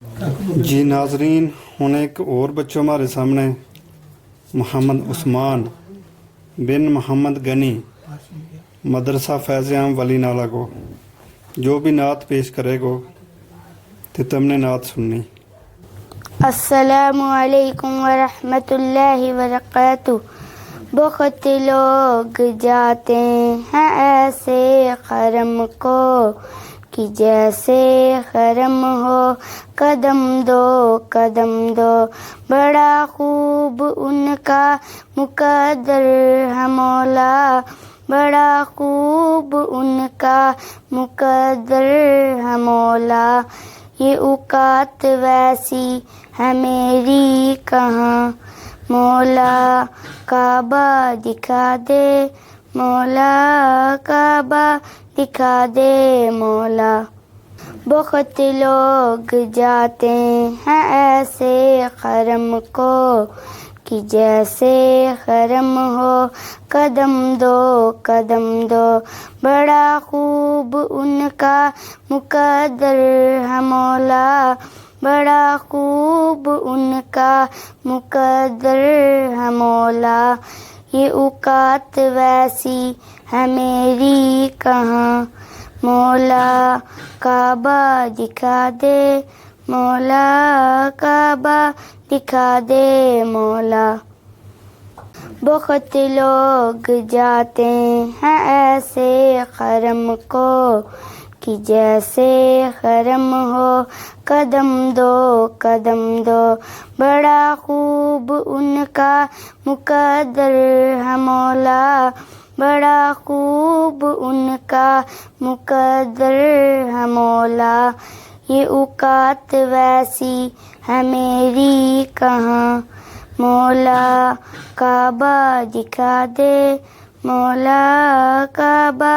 جی ناظرین، ہن ایک اور بچوں ہمارے سامنے محمد عثمان بن محمد غنی مدرسہ فیض عام ولی نالہ کو جو بھی نعت پیش کرے گو تو تم نے نعت سننی۔ السلام علیکم ورحمۃ اللہ وبرکاتہ۔ بہت لوگ جاتے ہیں ایسے خرم کو کہ جیسے خرم ہو قدم دو، بڑا خوب ان کا مقدر ہے مولا، بڑا خوب ان کا مقدر ہے مولا۔ یہ اوقات ویسی ہے میری کہاں، مولا کعبہ دکھا دے، مولا کعبہ دکھا دے مولا۔ بہت لوگ جاتے ہیں ایسے خرم کو کہ جیسے خرم ہو قدم دو، بڑا خوب ان کا مقدر ہے مولا، بڑا خوب ان کا مقدر ہے مولا۔ یہ اوقات ویسی ہے میری کہاں، مولا کعبہ دکھا دے، مولا کعبہ دکھا دے مولا۔ بہت لوگ جاتے ہیں ایسے خرم کو کہ جیسے خرم ہو قدم دو، بڑا خوب ان کا مقدر ہے مولا، بڑا خوب ان کا مقدر ہے مولا۔ یہ اوقات ویسی ہے میری کہاں، مولا کعبہ دکھا دے، مولا کعبہ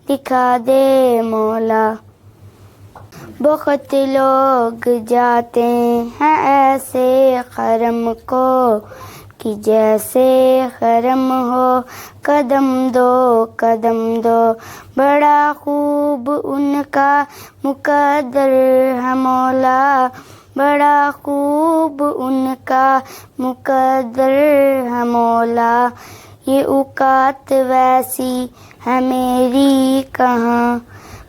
دکھا دے مولا۔ بہت لوگ جاتے ہیں ایسے خرم کو کہ جیسے خرم ہو قدم دو، بڑا خوب ان کا مقدر ہے مولا، بڑا خوب ان کا مقدر ہے مولا۔ یہ اوقات ویسی ہے میری کہاں،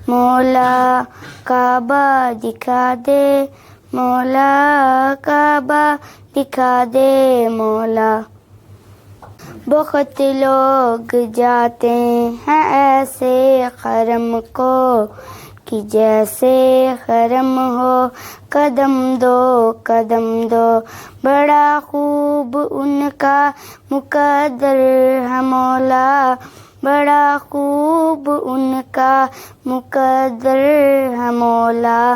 مولا کعبہ دکھا دے، مولا کعبہ دکھا دے مولا۔ بہت لوگ جاتے ہیں ایسے خرم کو کہ جیسے خرم ہو قدم دو، بڑا خوب ان کا مقدر ہے مولا، بڑا خوب ان کا مقدر ہے مولا۔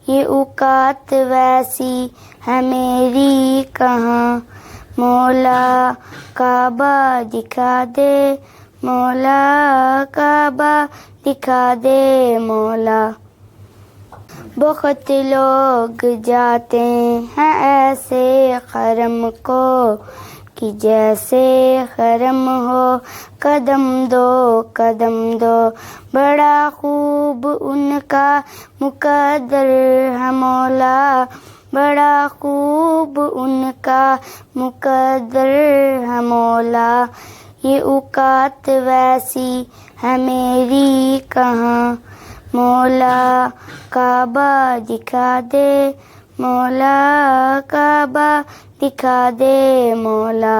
یہ اوقات ویسی ہے میری کہاں، مولا کعبہ دکھا دے، مولا کعبہ دکھا دے مولا۔ بہت لوگ جاتے ہیں ایسے خرم کو کہ جیسے خرم ہو قدم دو، بڑا خوب ان کا مقدر ہے مولا، بڑا خوب ان کا مقدر ہے مولا۔ یہ اوقات ویسی ہے میری کہاں، مولا کعبہ دکھا دے، مولا کعبہ دکھا دے مولا۔